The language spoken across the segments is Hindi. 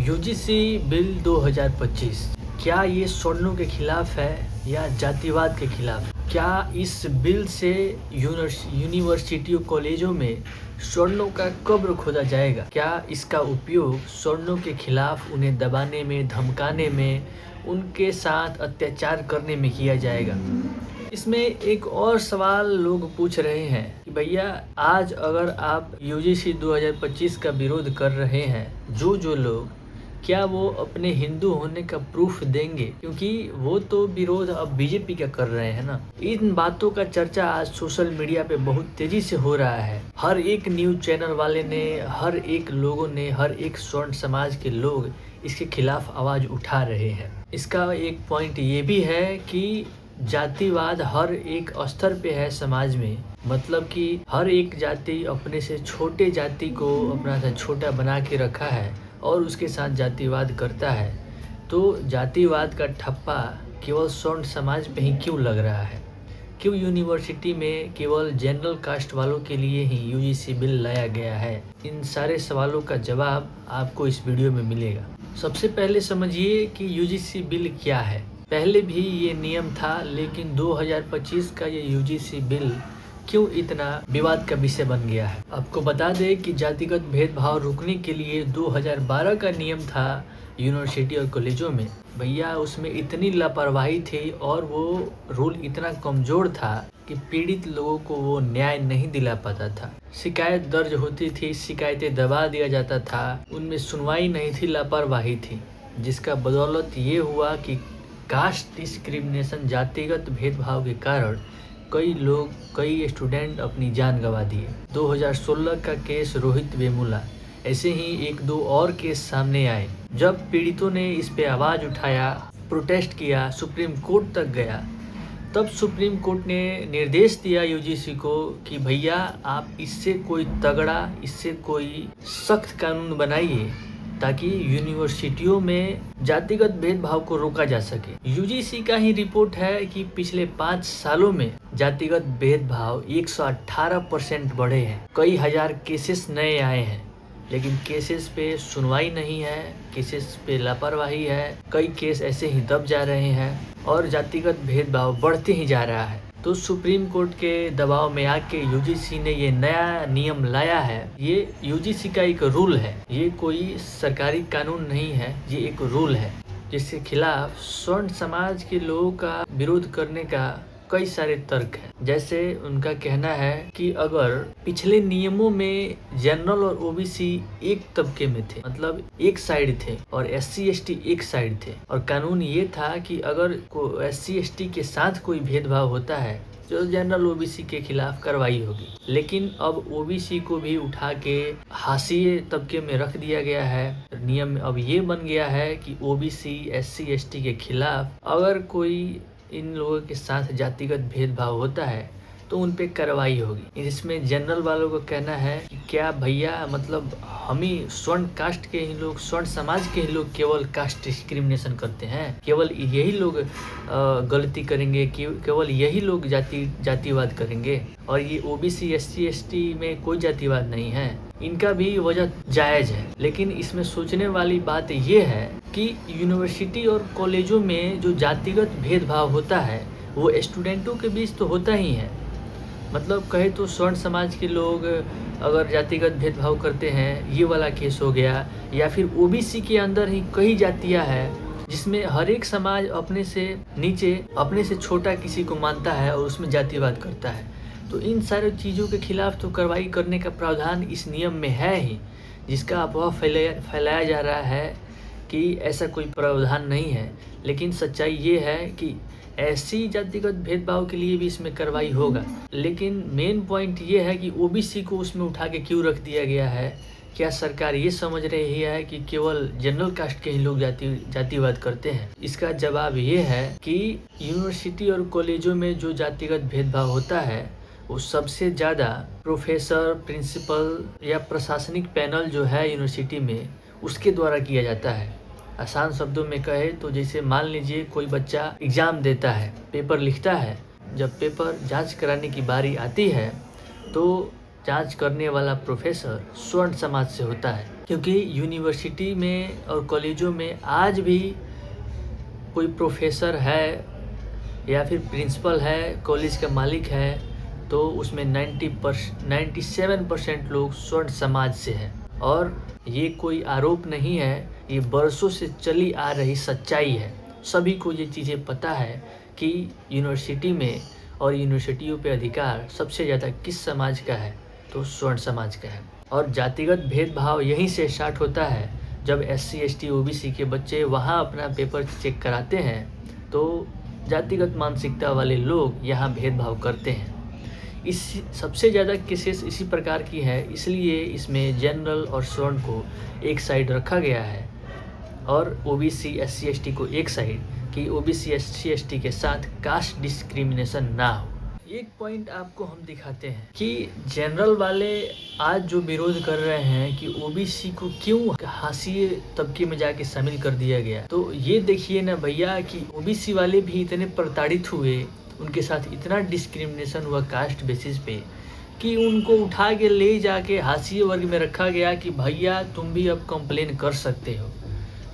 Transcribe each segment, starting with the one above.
यूजीसी बिल 2025 क्या ये सवर्णों के खिलाफ है या जातिवाद के खिलाफ? क्या इस बिल से यूनिवर्सिटियों कॉलेजों में सवर्णों का कब्र खोदा जाएगा? क्या इसका उपयोग सवर्णों के खिलाफ उन्हें दबाने में, धमकाने में, उनके साथ अत्याचार करने में किया जाएगा? इसमें एक और सवाल लोग पूछ रहे हैं कि भैया आज अगर आप यूजीसी 2025 का विरोध कर रहे हैं, जो लोग, क्या वो अपने हिंदू होने का प्रूफ देंगे? क्योंकि वो तो विरोध अब बीजेपी का कर रहे हैं ना। इन बातों का चर्चा आज सोशल मीडिया पे बहुत तेजी से हो रहा है। हर एक न्यूज चैनल वाले ने, हर एक लोगों ने, हर एक स्वर्ण समाज के लोग इसके खिलाफ आवाज उठा रहे हैं। इसका एक पॉइंट ये भी है कि जातिवाद हर एक स्तर पे है समाज में। मतलब कि हर एक जाति अपने से छोटे जाति को अपना से छोटा बना के रखा है और उसके साथ जातिवाद करता है। तो जातिवाद का ठप्पा केवल स्वर्ण समाज पे ही क्यों लग रहा है? क्यों यूनिवर्सिटी में केवल जनरल कास्ट वालों के लिए ही यूजीसी बिल लाया गया है? इन सारे सवालों का जवाब आपको इस वीडियो में मिलेगा। सबसे पहले समझिए कि यूजीसी बिल क्या है। पहले भी ये नियम था, लेकिन 2025 का ये यूजीसी बिल क्यों इतना विवाद का विषय बन गया है? आपको बता दें कि जातिगत भेदभाव रोकने के लिए 2012 का नियम था यूनिवर्सिटी और कॉलेजों में। भैया उसमें इतनी लापरवाही थी और वो रूल इतना कमजोर था कि पीड़ित लोगों को वो न्याय नहीं दिला पाता था। शिकायत दर्ज होती थी, शिकायतें दबा दिया जाता था, उनमें सुनवाई नहीं थी, लापरवाही थी, जिसका बदौलत ये हुआ कि कास्ट डिस्क्रिमिनेशन, जातिगत भेदभाव के कारण कई स्टूडेंट अपनी जान गंवा दिए। 2016 का केस रोहित वेमुला, ऐसे ही एक दो और केस सामने आए। जब पीड़ितों ने इस पे आवाज उठाया, प्रोटेस्ट किया, सुप्रीम कोर्ट तक गया, तब सुप्रीम कोर्ट ने निर्देश दिया यूजीसी को कि भैया आप इससे कोई तगड़ा, इससे कोई सख्त कानून बनाइए ताकि यूनिवर्सिटियों में जातिगत भेदभाव को रोका जा सके। यूजीसी का ही रिपोर्ट है कि पिछले 5 सालों में जातिगत भेदभाव 118% बढ़े हैं। कई हजार केसेस नए आए हैं, लेकिन केसेस पे सुनवाई नहीं है, केसेस पे लापरवाही है, कई केस ऐसे ही दब जा रहे हैं और जातिगत भेदभाव बढ़ते ही जा रहा है। तो सुप्रीम कोर्ट के दबाव में आके यूजीसी ने ये नया नियम लाया है। ये यूजीसी का एक रूल है, ये कोई सरकारी कानून नहीं है, ये एक रूल है जिसके खिलाफ स्वर्ण समाज के लोगों का विरोध करने का कई सारे तर्क हैं। जैसे उनका कहना है कि अगर पिछले नियमों में जनरल और ओबीसी एक तबके में थे, मतलब एक साइड थे, और एससी एसटी एक साइड थे, और कानून ये था कि अगर एससी एसटी के साथ कोई भेदभाव होता है तो जनरल ओबीसी के खिलाफ कार्रवाई होगी। लेकिन अब ओबीसी को भी उठा के हाशिए तबके में रख दिया गया है। नियम अब ये बन गया है कि ओबीसी एससी एसटी के खिलाफ अगर कोई इन लोगों के साथ जातिगत भेदभाव होता है तो उन पे कार्रवाई होगी। इसमें जनरल वालों को कहना है कि क्या भैया, मतलब हम ही स्वर्ण कास्ट के ही लोग, स्वर्ण समाज के ही लोग केवल कास्ट डिस्क्रिमिनेशन करते हैं? केवल यही लोग गलती करेंगे, केवल यही लोग जातिवाद करेंगे? और ये ओबीसी एससी एसटी में कोई जातिवाद नहीं है, इनका भी वजह जायज है। लेकिन इसमें सोचने वाली बात ये है कि यूनिवर्सिटी और कॉलेजों में जो जातिगत भेदभाव होता है वो स्टूडेंटों के बीच तो होता ही है। मतलब कहे तो स्वर्ण समाज के लोग अगर जातिगत भेदभाव करते हैं, ये वाला केस हो गया। या फिर ओबीसी के अंदर ही कई जातियां हैं जिसमें हर एक समाज अपने से नीचे, अपने से छोटा किसी को मानता है और उसमें जातिवाद करता है। तो इन सारी चीज़ों के खिलाफ तो कार्रवाई करने का प्रावधान इस नियम में है ही, जिसका अफवाह फैलाया जा रहा है कि ऐसा कोई प्रावधान नहीं है। लेकिन सच्चाई ये है कि ऐसी जातिगत भेदभाव के लिए भी इसमें कार्रवाई होगा। लेकिन मेन पॉइंट ये है कि ओबीसी को उसमें उठा के क्यों रख दिया गया है? क्या सरकार ये समझ रही है कि केवल जनरल कास्ट के ही लोग जातिवाद करते हैं? इसका जवाब ये है कि यूनिवर्सिटी और कॉलेजों में जो जातिगत भेदभाव होता है वो सबसे ज़्यादा प्रोफेसर, प्रिंसिपल या प्रशासनिक पैनल जो है यूनिवर्सिटी में, उसके द्वारा किया जाता है। आसान शब्दों में कहे तो जैसे मान लीजिए कोई बच्चा एग्ज़ाम देता है, पेपर लिखता है, जब पेपर जांच कराने की बारी आती है तो जांच करने वाला प्रोफेसर स्वर्ण समाज से होता है। क्योंकि यूनिवर्सिटी में और कॉलेजों में आज भी कोई प्रोफेसर है या फिर प्रिंसिपल है, कॉलेज का मालिक है, तो उसमें 97% लोग स्वर्ण समाज से हैं। और ये कोई आरोप नहीं है, ये बरसों से चली आ रही सच्चाई है। सभी को ये चीज़ें पता है कि यूनिवर्सिटी में और यूनिवर्सिटियों पे अधिकार सबसे ज़्यादा किस समाज का है, तो स्वर्ण समाज का है। और जातिगत भेदभाव यहीं से स्टार्ट होता है। जब SC ST OBC के बच्चे वहाँ अपना पेपर चेक कराते हैं तो जातिगत मानसिकता वाले लोग यहाँ भेदभाव करते हैं। इस सबसे ज़्यादा केसेस इसी प्रकार की है, इसलिए इसमें जनरल और स्वर्ण को एक साइड रखा गया है और OBC SC ST को एक साइड, कि OBC SC ST के साथ कास्ट डिस्क्रिमिनेशन ना हो। एक पॉइंट आपको हम दिखाते हैं कि जनरल वाले आज जो विरोध कर रहे हैं कि OBC को क्यों हाशिए तबके में जाके शामिल कर दिया गया, तो ये देखिए ना भैया कि OBC वाले भी इतने प्रताड़ित हुए, उनके साथ इतना डिस्क्रिमिनेशन हुआ कास्ट बेसिस पे कि उनको उठा के ले जाके हाशिए वर्ग में रखा गया कि भैया तुम भी अब कंप्लेन कर सकते हो।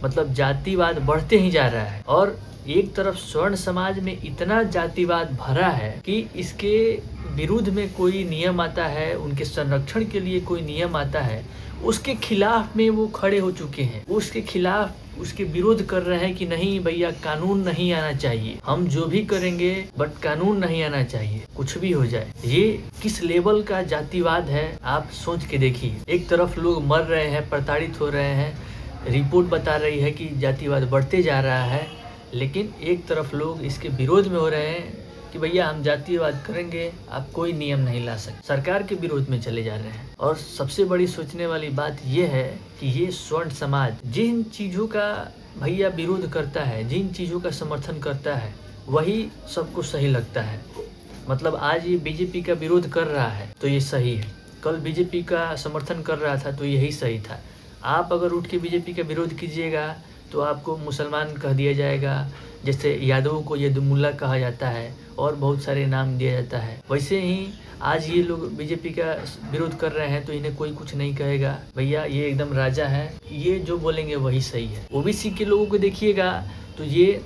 मतलब जातिवाद बढ़ते ही जा रहा है। और एक तरफ स्वर्ण समाज में इतना जातिवाद भरा है कि इसके विरुद्ध में कोई नियम आता है, उनके संरक्षण के लिए कोई नियम आता है, उसके खिलाफ में वो खड़े हो चुके हैं। उसके खिलाफ उसके विरोध कर रहे हैं कि नहीं भैया कानून नहीं आना चाहिए, हम जो भी करेंगे बट कानून नहीं आना चाहिए, कुछ भी हो जाए। ये किस लेवल का जातिवाद है आप सोच के देखिए। एक तरफ लोग मर रहे हैं, प्रताड़ित हो रहे हैं, रिपोर्ट बता रही है कि जातिवाद बढ़ते जा रहा है, लेकिन एक तरफ लोग इसके विरोध में हो रहे हैं कि भैया हम जातिवाद करेंगे, आप कोई नियम नहीं ला सकते, सरकार के विरोध में चले जा रहे हैं। और सबसे बड़ी सोचने वाली बात यह है कि ये स्वर्ण समाज जिन चीज़ों का भैया विरोध करता है, जिन चीज़ों का समर्थन करता है, वही सबको सही लगता है। मतलब आज ये BJP का विरोध कर रहा है तो ये सही है, कल BJP का समर्थन कर रहा था तो यही सही था। आप अगर उठ के BJP का विरोध कीजिएगा तो आपको मुसलमान कह दिया जाएगा, जैसे यादवों को यदुमुल्ला कहा जाता है और बहुत सारे नाम दिया जाता है। वैसे ही आज ये लोग BJP का विरोध कर रहे हैं तो इन्हें कोई कुछ नहीं कहेगा, भैया ये एकदम राजा है, ये जो बोलेंगे वही सही है। OBC के लोगों को देखिएगा तो ये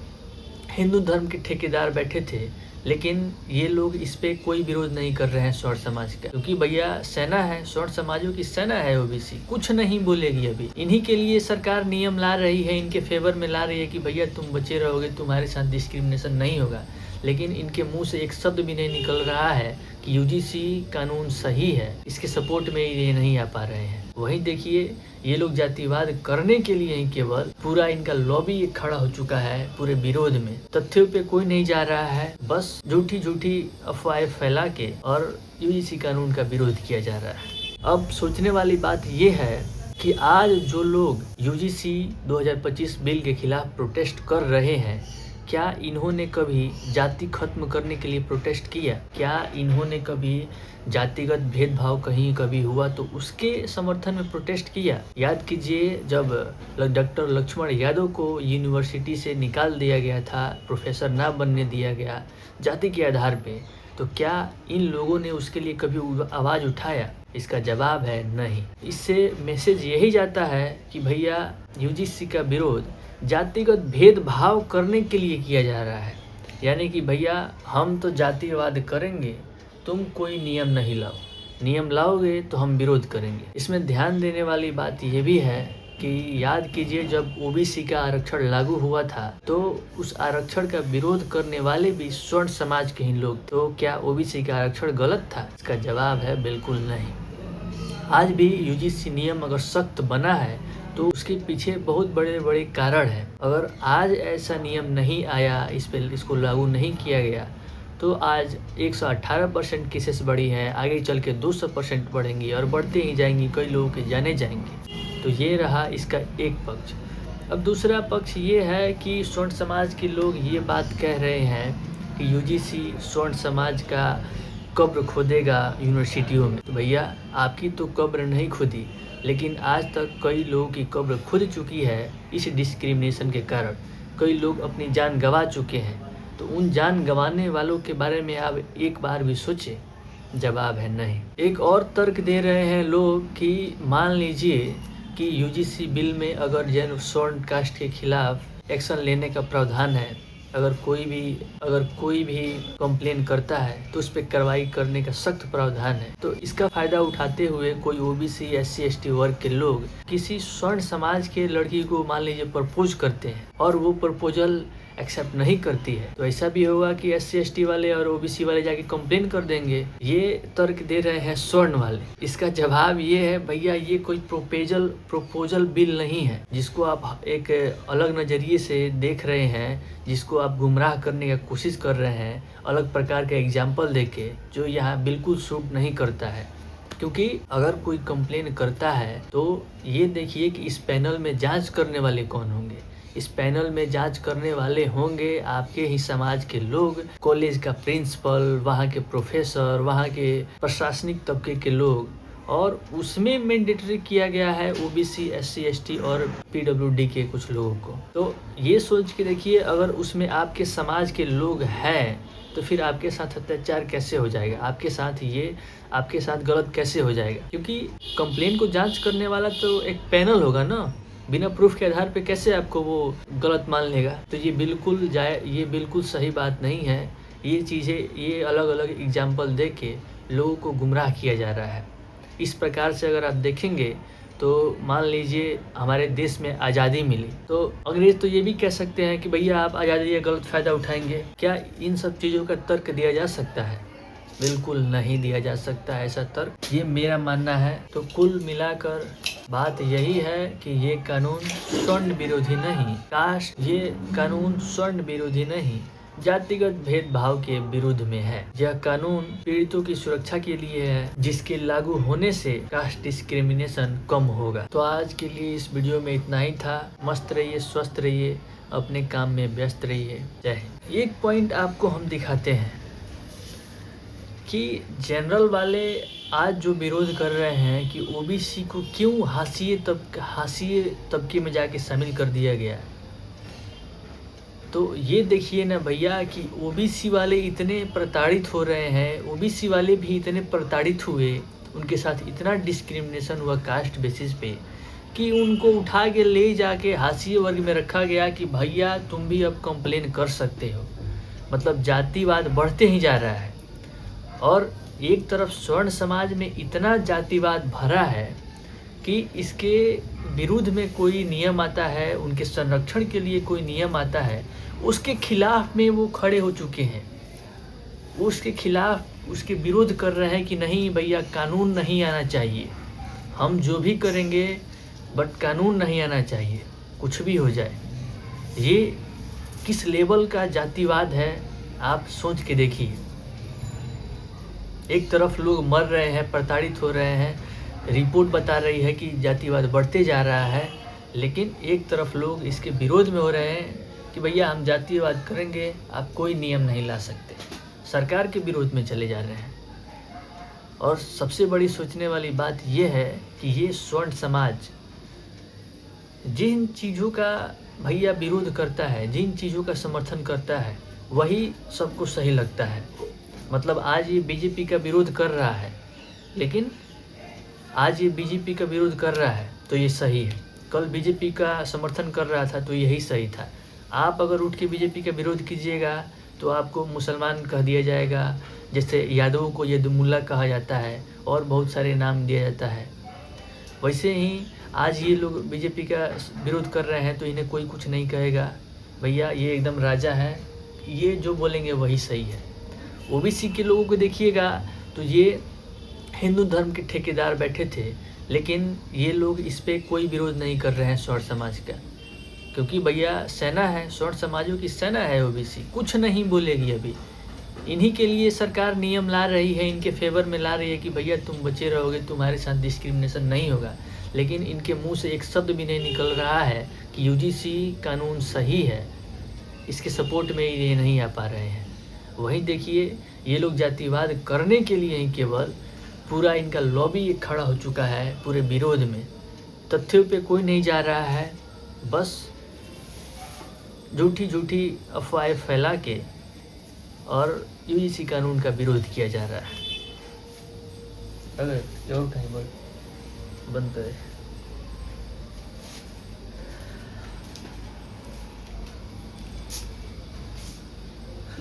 हिंदू धर्म के ठेकेदार बैठे थे, लेकिन ये लोग इस पे कोई विरोध नहीं कर रहे हैं स्वर्ण समाज का, क्योंकि भैया सेना है, स्वर्ण समाजों की सेना है OBC, कुछ नहीं बोलेगी। अभी इन्हीं के लिए सरकार नियम ला रही है, इनके फेवर में ला रही है कि भैया तुम बचे रहोगे, तुम्हारे साथ डिस्क्रिमिनेशन नहीं होगा। लेकिन इनके मुंह से एक शब्द भी नहीं निकल रहा है कि UGC कानून सही है, इसके सपोर्ट में ये नहीं आ पा रहे हैं। वहीं देखिए ये लोग जातिवाद करने के लिए ही केवल पूरा इनका लॉबी खड़ा हो चुका है पूरे विरोध में। तथ्यों पे कोई नहीं जा रहा है, बस झूठी झूठी अफवाहें फैला के और UGC कानून का विरोध किया जा रहा है। अब सोचने वाली बात ये है कि आज जो लोग UGC 2025 बिल के खिलाफ प्रोटेस्ट कर रहे हैं, क्या इन्होंने कभी जाति खत्म करने के लिए प्रोटेस्ट किया? क्या इन्होंने कभी जातिगत भेदभाव कहीं कभी हुआ तो उसके समर्थन में प्रोटेस्ट किया? याद कीजिए जब डॉक्टर लक्ष्मण यादव को यूनिवर्सिटी से निकाल दिया गया था, प्रोफेसर ना बनने दिया गया जाति के आधार पे, तो क्या इन लोगों ने उसके लिए कभी आवाज़ उठाया? इसका जवाब है नहीं। इससे मैसेज यही जाता है कि भैया UGC का विरोध जातिगत भेदभाव करने के लिए किया जा रहा है, यानी कि भैया हम तो जातिवाद करेंगे, तुम कोई नियम नहीं लाओ, नियम लाओगे तो हम विरोध करेंगे। इसमें ध्यान देने वाली बात यह भी है कि याद कीजिए जब OBC का आरक्षण लागू हुआ था तो उस आरक्षण का विरोध करने वाले भी स्वर्ण समाज के ही लोग। तो क्या OBC का आरक्षण गलत था? इसका जवाब है बिल्कुल नहीं। आज भी UGC नियम अगर सख्त बना है तो उसके पीछे बहुत बड़े बड़े कारण हैं। अगर आज ऐसा नियम नहीं आया, इसको लागू नहीं किया गया, तो आज 118% केसेस बढ़ी हैं, आगे चल के 200% बढ़ेंगी और बढ़ते ही जाएंगी, कई लोगों के जाने जाएंगे। तो ये रहा इसका एक पक्ष। अब दूसरा पक्ष ये है कि स्वर्ण समाज के लोग ये बात कह रहे हैं कि UGC स्वर्ण समाज का कब्र खोदेगा यूनिवर्सिटियों में। तो भैया आपकी तो कब्र नहीं खुदी, लेकिन आज तक कई लोगों की कब्र खुद चुकी है इस डिस्क्रिमिनेशन के कारण। कई लोग अपनी जान गंवा चुके हैं, तो उन जान गंवाने वालों के बारे में आप एक बार भी सोचें। जवाब है नहीं। एक और तर्क दे रहे हैं लोग कि मान लीजिए कि यूजीसी बिल में अगर जैन स्वर्ण कास्ट के खिलाफ एक्शन लेने का प्रावधान है। अगर कोई भी कंप्लेन करता है तो उस पर कार्रवाई करने का सख्त प्रावधान है। तो इसका फायदा उठाते हुए कोई ओबीसी एससी एसटी वर्ग के लोग किसी स्वर्ण समाज के लड़की को मान लीजिए प्रपोज करते हैं और वो प्रपोजल एक्सेप्ट नहीं करती है, तो ऐसा भी होगा कि एससी एसटी वाले और ओबीसी वाले जाके कंप्लेन कर देंगे। ये तर्क दे रहे हैं स्वर्ण वाले। इसका जवाब ये है, भैया ये कोई प्रोपोजल बिल नहीं है जिसको आप एक अलग नज़रिए से देख रहे हैं, जिसको आप गुमराह करने का कोशिश कर रहे हैं अलग प्रकार का एग्जाम्पल देके, जो यहाँ बिल्कुल सूट नहीं करता है। क्योंकि अगर कोई कंप्लेन करता है तो ये देखिए कि इस पैनल में जांच करने वाले कौन होंगे। इस पैनल में जांच करने वाले होंगे आपके ही समाज के लोग, कॉलेज का प्रिंसिपल, वहाँ के प्रोफेसर, वहाँ के प्रशासनिक तबके के लोग, और उसमें मैंडेटरी किया गया है ओबीसी एससी एसटी और पीडब्ल्यूडी के कुछ लोगों को। तो ये सोच के देखिए, अगर उसमें आपके समाज के लोग हैं तो फिर आपके साथ अत्याचार कैसे हो जाएगा, आपके साथ गलत कैसे हो जाएगा। क्योंकि कंप्लेन को जांच करने वाला तो एक पैनल होगा ना, बिना प्रूफ के आधार पे कैसे आपको वो गलत मान लेगा। तो ये बिल्कुल सही बात नहीं है। ये चीज़ें, ये अलग अलग एग्जाम्पल दे के लोगों को गुमराह किया जा रहा है। इस प्रकार से अगर आप देखेंगे तो मान लीजिए हमारे देश में आज़ादी मिली तो अंग्रेज तो ये भी कह सकते हैं कि भैया आप आज़ादी का गलत फ़ायदा उठाएंगे। क्या इन सब चीज़ों का तर्क दिया जा सकता है? बिल्कुल नहीं दिया जा सकता है ऐसा तर्क, ये मेरा मानना है। तो कुल मिलाकर बात यही है कि ये कानून स्वर्ण विरोधी नहीं, ये कानून स्वर्ण विरोधी नहीं, जातिगत भेदभाव के विरुद्ध में है। यह कानून पीड़ितों की सुरक्षा के लिए है, जिसके लागू होने से कास्ट डिस्क्रिमिनेशन कम होगा। तो आज के लिए इस वीडियो में इतना ही था। मस्त रहिए, स्वस्थ रहिए, अपने काम में व्यस्त रहिए। जय हिंद। एक पॉइंट आपको हम दिखाते हैं कि जनरल वाले आज जो विरोध कर रहे हैं कि ओबीसी को क्यों हाशिए तबके में जाके शामिल कर दिया गया। तो ये देखिए ना भैया कि ओबीसी वाले इतने प्रताड़ित हो रहे हैं, ओबीसी वाले भी इतने प्रताड़ित हुए, उनके साथ इतना डिस्क्रिमिनेशन हुआ कास्ट बेसिस पे कि उनको उठा के ले जाके हाशिए वर्ग में रखा गया कि भैया तुम भी अब कंप्लेन कर सकते हो। मतलब जातिवाद बढ़ते ही जा रहा है। और एक तरफ स्वर्ण समाज में इतना जातिवाद भरा है कि इसके विरुद्ध में कोई नियम आता है, उनके संरक्षण के लिए कोई नियम आता है, उसके खिलाफ में वो खड़े हो चुके हैं। उसके खिलाफ, उसके विरोध कर रहे हैं कि नहीं भैया कानून नहीं आना चाहिए, हम जो भी करेंगे बट कानून नहीं आना चाहिए, कुछ भी हो जाए। ये किस लेवल का जातिवाद है आप सोच के देखिए। एक तरफ लोग मर रहे हैं, प्रताड़ित हो रहे हैं, रिपोर्ट बता रही है कि जातिवाद बढ़ते जा रहा है, लेकिन एक तरफ लोग इसके विरोध में हो रहे हैं कि भैया हम जातिवाद करेंगे, आप कोई नियम नहीं ला सकते, सरकार के विरोध में चले जा रहे हैं। और सबसे बड़ी सोचने वाली बात यह है कि ये स्वर्ण समाज जिन चीज़ों का भैया विरोध करता है, जिन चीज़ों का समर्थन करता है, वही सबको सही लगता है। मतलब आज ये बीजेपी का विरोध कर रहा है, लेकिन आज ये बीजेपी का विरोध कर रहा है तो ये सही है, कल बीजेपी का समर्थन कर रहा था तो यही सही था। आप अगर उठ के बीजेपी का विरोध कीजिएगा तो आपको मुसलमान कह दिया जाएगा, जैसे यादवों को यदुमुल्ला कहा जाता है और बहुत सारे नाम दिया जाता है। वैसे ही आज ये लोग बीजेपी का विरोध कर रहे हैं तो इन्हें कोई कुछ नहीं कहेगा, भैया ये एकदम राजा है, ये जो बोलेंगे वही सही है। ओबीसी के लोगों को देखिएगा तो ये हिंदू धर्म के ठेकेदार बैठे थे, लेकिन ये लोग इस पे कोई विरोध नहीं कर रहे हैं स्वर्ण समाज का, क्योंकि भैया सेना है, स्वर्ण समाजों की सेना है ओबीसी, कुछ नहीं बोलेगी। अभी इन्हीं के लिए सरकार नियम ला रही है, इनके फेवर में ला रही है कि भैया तुम बचे रहोगे, तुम्हारे साथ डिस्क्रिमिनेशन नहीं होगा। लेकिन इनके मुंह से एक शब्द भी नहीं निकल रहा है कि यूजीसी कानून सही है, इसके सपोर्ट में ये नहीं आ पा रहे हैं। वहीं देखिए ये लोग जातिवाद करने के लिए ही केवल पूरा इनका लॉबी खड़ा हो चुका है पूरे विरोध में। तथ्यों पे कोई नहीं जा रहा है, बस झूठी अफवाहें फैला के और यूजीसी कानून का विरोध किया जा रहा है। अगर और कहीं बंद करे।